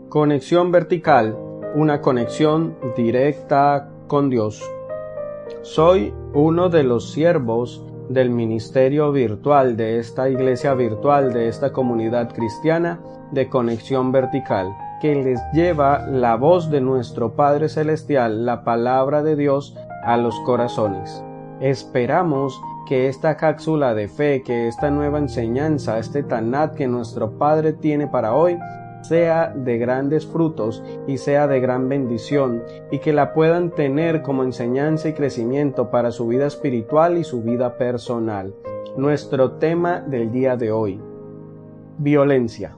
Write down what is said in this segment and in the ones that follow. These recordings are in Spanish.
Conexión vertical, una conexión directa con Dios. Soy uno de los siervos del ministerio virtual de esta iglesia virtual, de esta comunidad cristiana de conexión vertical, que les lleva la voz de nuestro Padre Celestial, la palabra de Dios, a los corazones. Esperamos que esta cápsula de fe, que esta nueva enseñanza, este Tanat que nuestro Padre tiene para hoy, sea de grandes frutos y sea de gran bendición, y que la puedan tener como enseñanza y crecimiento para su vida espiritual y su vida personal. Nuestro tema del día de hoy: violencia.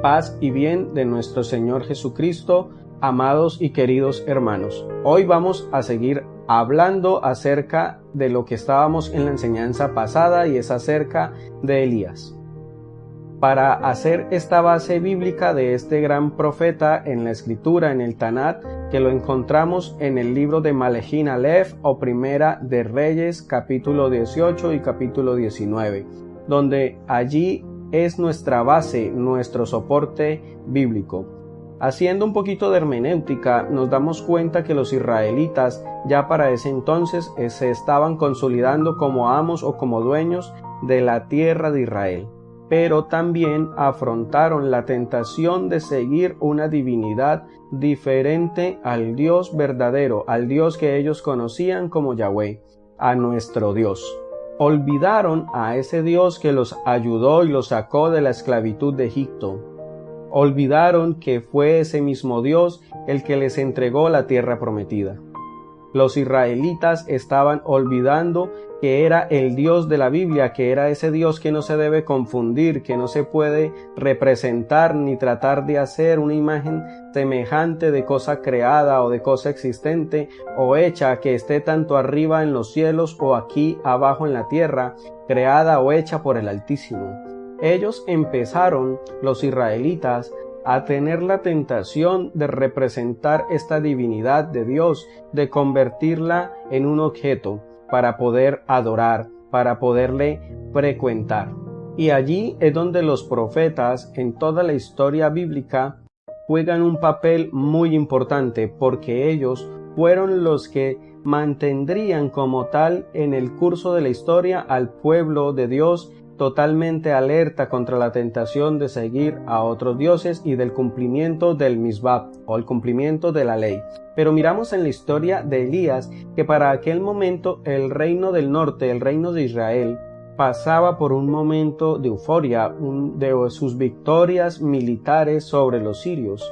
Paz y bien de nuestro Señor Jesucristo, amados y queridos hermanos. Hoy vamos a seguir hablando acerca de lo que estábamos en la enseñanza pasada, y es acerca de Elías. Para hacer esta base bíblica de este gran profeta en la escritura, en el Tanat, que lo encontramos en el libro de Malejin Aleph o Primera de Reyes, capítulo 18 y capítulo 19, donde allí es nuestra base, nuestro soporte bíblico. Haciendo un poquito de hermenéutica, nos damos cuenta que los israelitas ya para ese entonces se estaban consolidando como amos o como dueños de la tierra de Israel, pero también afrontaron la tentación de seguir una divinidad diferente al Dios verdadero, al Dios que ellos conocían como Yahweh, a nuestro Dios. Olvidaron a ese Dios que los ayudó y los sacó de la esclavitud de Egipto. Olvidaron que fue ese mismo Dios el que les entregó la tierra prometida. Los israelitas estaban olvidando que era el Dios de la Biblia, que era ese Dios que no se debe confundir, que no se puede representar ni tratar de hacer una imagen semejante de cosa creada o de cosa existente o hecha, que esté tanto arriba en los cielos o aquí abajo en la tierra, creada o hecha por el Altísimo. Ellos empezaron, los israelitas, a tener la tentación de representar esta divinidad de Dios, de convertirla en un objeto para poder adorar, para poderle frecuentar. Y allí es donde los profetas en toda la historia bíblica juegan un papel muy importante, porque ellos fueron los que mantendrían como tal en el curso de la historia al pueblo de Dios totalmente alerta contra la tentación de seguir a otros dioses y del cumplimiento del misbah o el cumplimiento de la ley. Pero miramos en la historia de Elías que para aquel momento el reino del norte, el reino de Israel, pasaba por un momento de euforia, de sus victorias militares sobre los sirios.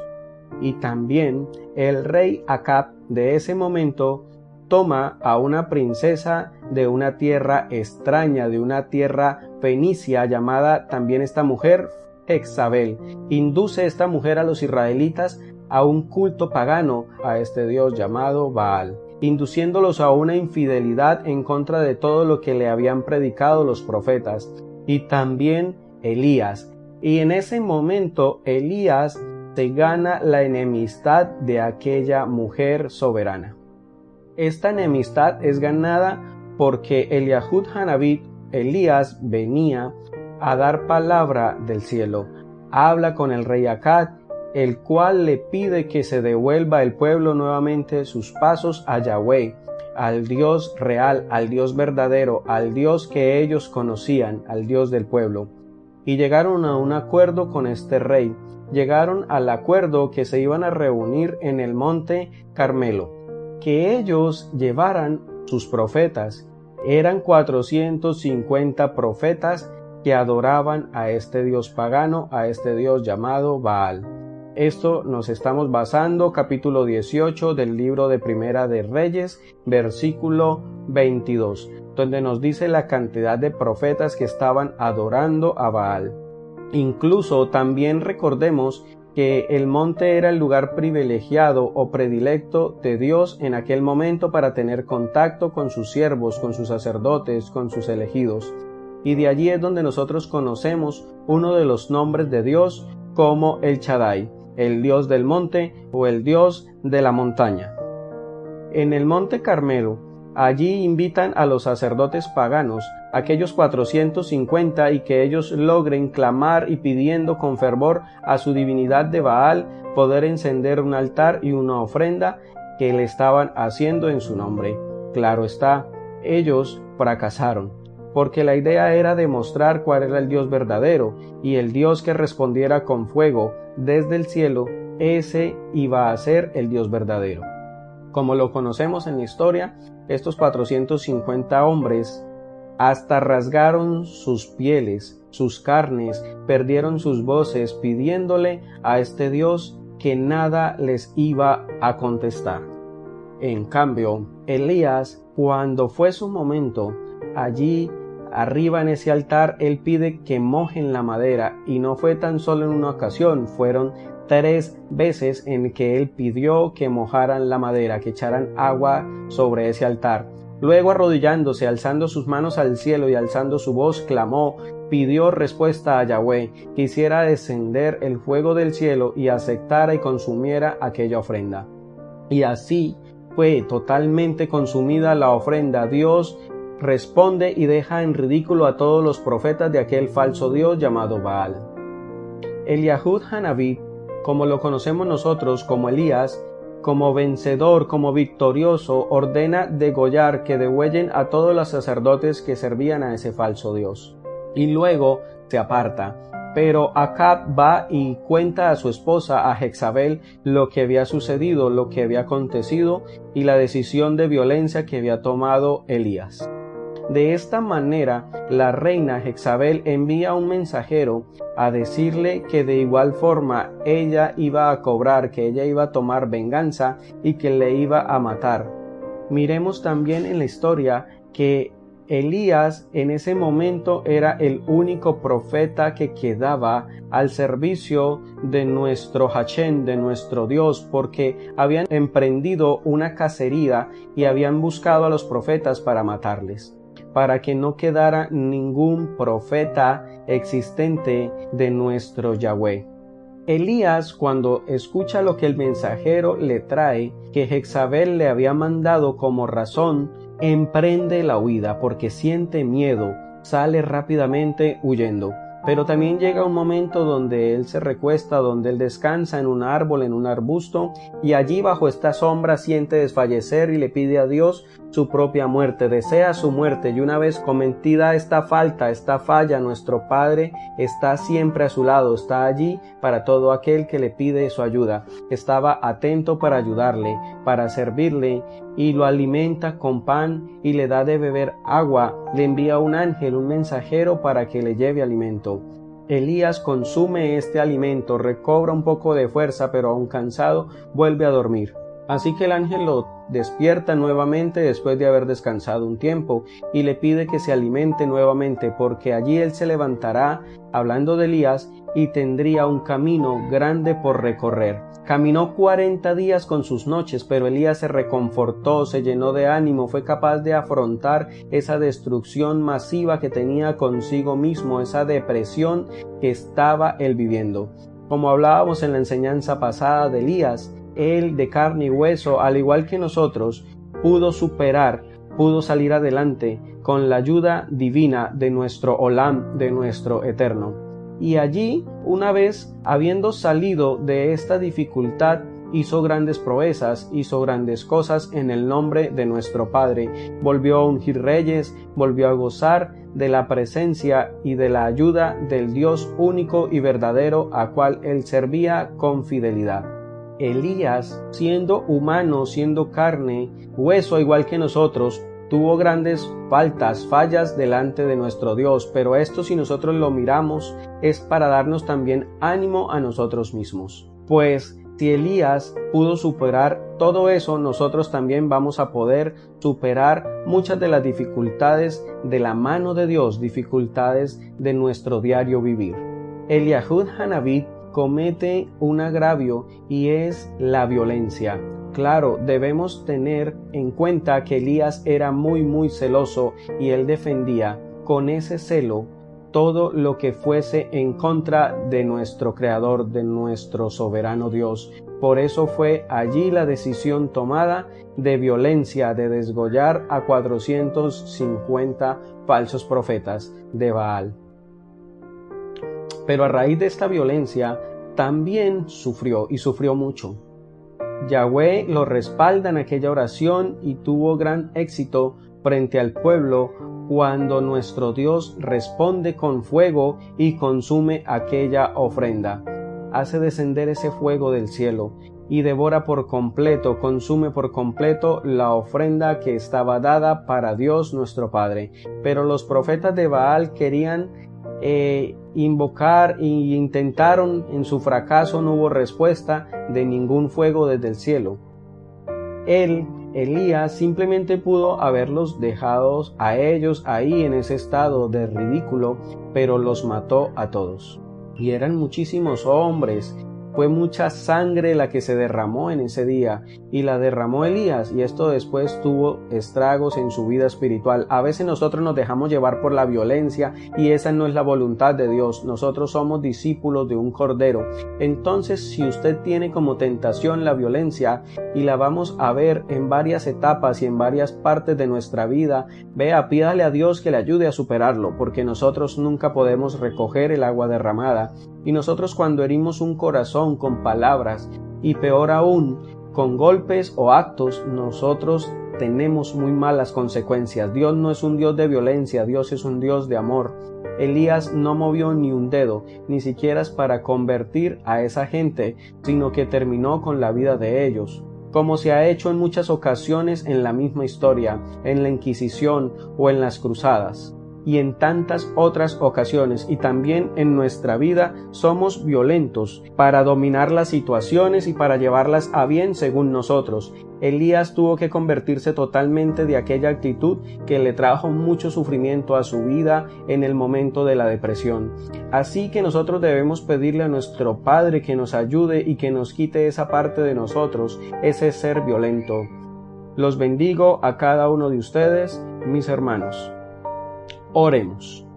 Y también el rey Acab de ese momento toma a una princesa de una tierra extraña, de una tierra fenicia, llamada también esta mujer Jezabel. Induce esta mujer a los israelitas a un culto pagano a este dios llamado Baal, induciéndolos a una infidelidad en contra de todo lo que le habían predicado los profetas, y también Elías. Y en ese momento Elías se gana la enemistad de aquella mujer soberana. Esta enemistad es ganada porque Eliahud Hanabit, Elías, venía a dar palabra del cielo. Habla con el rey Acab, el cual le pide que se devuelva el pueblo nuevamente sus pasos a Yahweh, al Dios real, al Dios verdadero, al Dios que ellos conocían, al Dios del pueblo. Y llegaron a un acuerdo con este rey. Llegaron al acuerdo que se iban a reunir en el monte Carmelo, que ellos llevaran sus profetas. Eran 450 profetas que adoraban a este dios pagano, a este dios llamado Baal. Esto nos estamos basando, capítulo 18 del libro de Primera de Reyes, versículo 22, donde nos dice la cantidad de profetas que estaban adorando a Baal. Incluso también recordemos que el monte era el lugar privilegiado o predilecto de Dios en aquel momento para tener contacto con sus siervos, con sus sacerdotes, con sus elegidos. Y de allí es donde nosotros conocemos uno de los nombres de Dios como el Shaddai, el Dios del monte o el Dios de la montaña. En el monte Carmelo, allí invitan a los sacerdotes paganos aquellos 450 y que ellos logren clamar y pidiendo con fervor a su divinidad de Baal poder encender un altar y una ofrenda que le estaban haciendo en su nombre. Claro está, ellos fracasaron, porque la idea era demostrar cuál era el Dios verdadero, y el Dios que respondiera con fuego desde el cielo, ese iba a ser el Dios verdadero. Como lo conocemos en la historia, estos 450 hombres hasta rasgaron sus pieles, sus carnes, perdieron sus voces pidiéndole a este Dios que nada les iba a contestar. En cambio, Elías, cuando fue su momento, allí arriba en ese altar, él pide que mojen la madera, y no fue tan solo en una ocasión, fueron 3 veces en que él pidió que mojaran la madera, que echaran agua sobre ese altar. Luego, arrodillándose, alzando sus manos al cielo y alzando su voz, clamó, pidió respuesta a Yahweh, que hiciera descender el fuego del cielo y aceptara y consumiera aquella ofrenda. Y así fue totalmente consumida la ofrenda. Dios responde y deja en ridículo a todos los profetas de aquel falso Dios llamado Baal. Eliahud Hanabí, como lo conocemos nosotros como Elías, como vencedor, como victorioso, ordena degollar, que degüellen a todos los sacerdotes que servían a ese falso Dios. Y luego se aparta. Pero Acab va y cuenta a su esposa, a Jezabel, lo que había sucedido, lo que había acontecido y la decisión de violencia que había tomado Elías. De esta manera, la reina Jezabel envía un mensajero a decirle que de igual forma ella iba a cobrar, que ella iba a tomar venganza y que le iba a matar. Miremos también en la historia que Elías en ese momento era el único profeta que quedaba al servicio de nuestro Hachén, de nuestro Dios, porque habían emprendido una cacería y habían buscado a los profetas para matarles, para que no quedara ningún profeta existente de nuestro Yahweh. Elías, cuando escucha lo que el mensajero le trae, que Jezabel le había mandado como razón, emprende la huida porque siente miedo, sale rápidamente huyendo. Pero también llega un momento donde él se recuesta, donde él descansa en un árbol, en un arbusto, y allí bajo esta sombra siente desfallecer y le pide a Dios su propia muerte, desea su muerte, y una vez cometida esta falta, esta falla, nuestro Padre está siempre a su lado, está allí para todo aquel que le pide su ayuda. Estaba atento para ayudarle, para servirle, y lo alimenta con pan y le da de beber agua, le envía un ángel, un mensajero para que le lleve alimento. Elías consume este alimento, recobra un poco de fuerza, pero aún cansado, vuelve a dormir. Así que el ángel lo despierta nuevamente después de haber descansado un tiempo y le pide que se alimente nuevamente, porque allí él se levantará, hablando de Elías, y tendría un camino grande por recorrer. Caminó 40 días con sus noches, pero Elías se reconfortó, se llenó de ánimo, fue capaz de afrontar esa destrucción masiva que tenía consigo mismo, esa depresión que estaba él viviendo. Como hablábamos en la enseñanza pasada de Elías, él de carne y hueso, al igual que nosotros, pudo salir adelante con la ayuda divina de nuestro Olam, de nuestro Eterno. Y allí, una vez habiendo salido de esta dificultad, hizo grandes proezas, hizo grandes cosas en el nombre de nuestro Padre. Volvió a ungir reyes, volvió a gozar de la presencia y de la ayuda del Dios único y verdadero a cual él servía con fidelidad. Elías, siendo humano, siendo carne, hueso igual que nosotros, tuvo grandes fallas delante de nuestro Dios, pero esto, si nosotros lo miramos, es para darnos también ánimo a nosotros mismos. Pues si Elías pudo superar todo eso, nosotros también vamos a poder superar muchas de las dificultades de la mano de Dios, dificultades de nuestro diario vivir. Eliahud Hanabí comete un agravio y es la violencia. Claro, debemos tener en cuenta que Elías era muy celoso y él defendía con ese celo todo lo que fuese en contra de nuestro Creador, de nuestro soberano Dios. Por eso fue allí la decisión tomada de violencia, de desgollar a 450 falsos profetas de Baal. Pero a raíz de esta violencia también sufrió, y sufrió mucho. Yahweh lo respalda en aquella oración y tuvo gran éxito frente al pueblo cuando nuestro Dios responde con fuego y consume aquella ofrenda. Hace descender ese fuego del cielo y devora por completo, consume por completo la ofrenda que estaba dada para Dios nuestro Padre. Pero los profetas de Baal querían invocar e intentaron, en su fracaso no hubo respuesta de ningún fuego desde el cielo. Elías simplemente pudo haberlos dejado a ellos ahí en ese estado de ridículo, pero los mató a todos. Y eran muchísimos hombres, fue mucha sangre la que se derramó en ese día, y la derramó Elías, y esto después tuvo estragos en su vida espiritual. A veces nosotros nos dejamos llevar por la violencia, y esa no es la voluntad de Dios. Nosotros somos discípulos de un Cordero. Entonces, si usted tiene como tentación la violencia, y la vamos a ver en varias etapas y en varias partes de nuestra vida, pídale a Dios que le ayude a superarlo, porque nosotros nunca podemos recoger el agua derramada. Y nosotros cuando herimos un corazón con palabras, y peor aún, con golpes o actos, nosotros tenemos muy malas consecuencias. Dios no es un Dios de violencia, Dios es un Dios de amor. Elías no movió ni un dedo, ni siquiera para convertir a esa gente, sino que terminó con la vida de ellos, como se ha hecho en muchas ocasiones en la misma historia, en la Inquisición o en las Cruzadas. Y en tantas otras ocasiones, y también en nuestra vida, somos violentos para dominar las situaciones y para llevarlas a bien según nosotros. Elías tuvo que convertirse totalmente de aquella actitud que le trajo mucho sufrimiento a su vida en el momento de la depresión. Así que nosotros debemos pedirle a nuestro Padre que nos ayude y que nos quite esa parte de nosotros, ese ser violento. Los bendigo a cada uno de ustedes, mis hermanos. Oremos.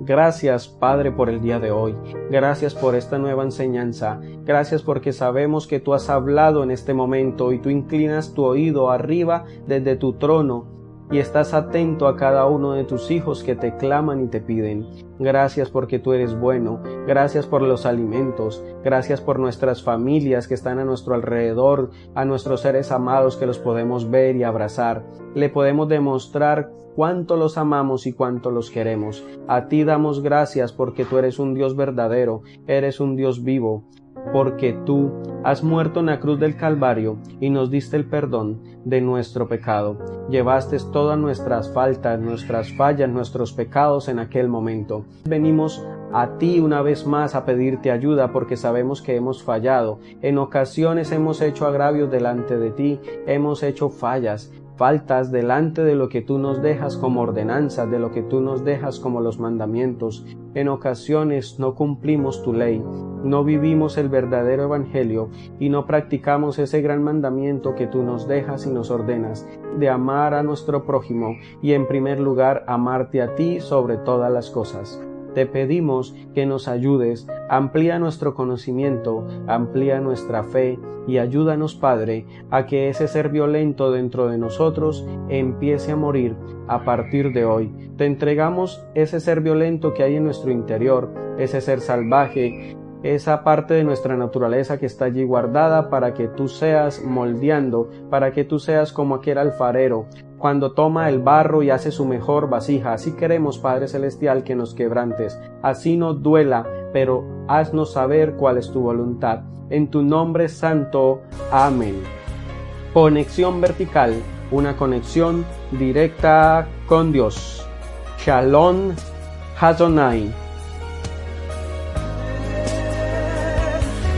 Gracias, Padre, por el día de hoy. Gracias por esta nueva enseñanza. Gracias porque sabemos que tú has hablado en este momento y tú inclinas tu oído arriba desde tu trono y estás atento a cada uno de tus hijos que te claman y te piden. Gracias porque tú eres bueno. Gracias por los alimentos. Gracias por nuestras familias que están a nuestro alrededor, a nuestros seres amados que los podemos ver y abrazar. Le podemos demostrar cuánto los amamos y cuánto los queremos. A ti damos gracias porque tú eres un Dios verdadero, eres un Dios vivo, porque tú has muerto en la cruz del Calvario y nos diste el perdón de nuestro pecado. Llevaste todas nuestras faltas, nuestras fallas, nuestros pecados en aquel momento. Venimos a ti una vez más a pedirte ayuda porque sabemos que hemos fallado. En ocasiones hemos hecho agravios delante de ti, hemos hecho faltas delante de lo que tú nos dejas como ordenanzas, de lo que tú nos dejas como los mandamientos. En ocasiones no cumplimos tu ley, no vivimos el verdadero evangelio y no practicamos ese gran mandamiento que tú nos dejas y nos ordenas, de amar a nuestro prójimo y en primer lugar amarte a ti sobre todas las cosas. Te pedimos que nos ayudes, amplía nuestro conocimiento, amplía nuestra fe y ayúdanos, Padre, a que ese ser violento dentro de nosotros empiece a morir a partir de hoy. Te entregamos ese ser violento que hay en nuestro interior, ese ser salvaje, esa parte de nuestra naturaleza que está allí guardada para que tú seas moldeando, para que tú seas como aquel alfarero, cuando toma el barro y hace su mejor vasija. Así queremos, Padre Celestial, que nos quebrantes. Así nos duela, pero haznos saber cuál es tu voluntad. En tu nombre santo. Amén. Conexión vertical, una conexión directa con Dios. Shalom Hazonai.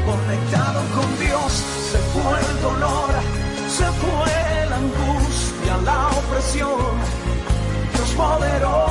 Conectado con Dios, se fue el dolor, se fue la angustia, la opresión. Dios poderoso.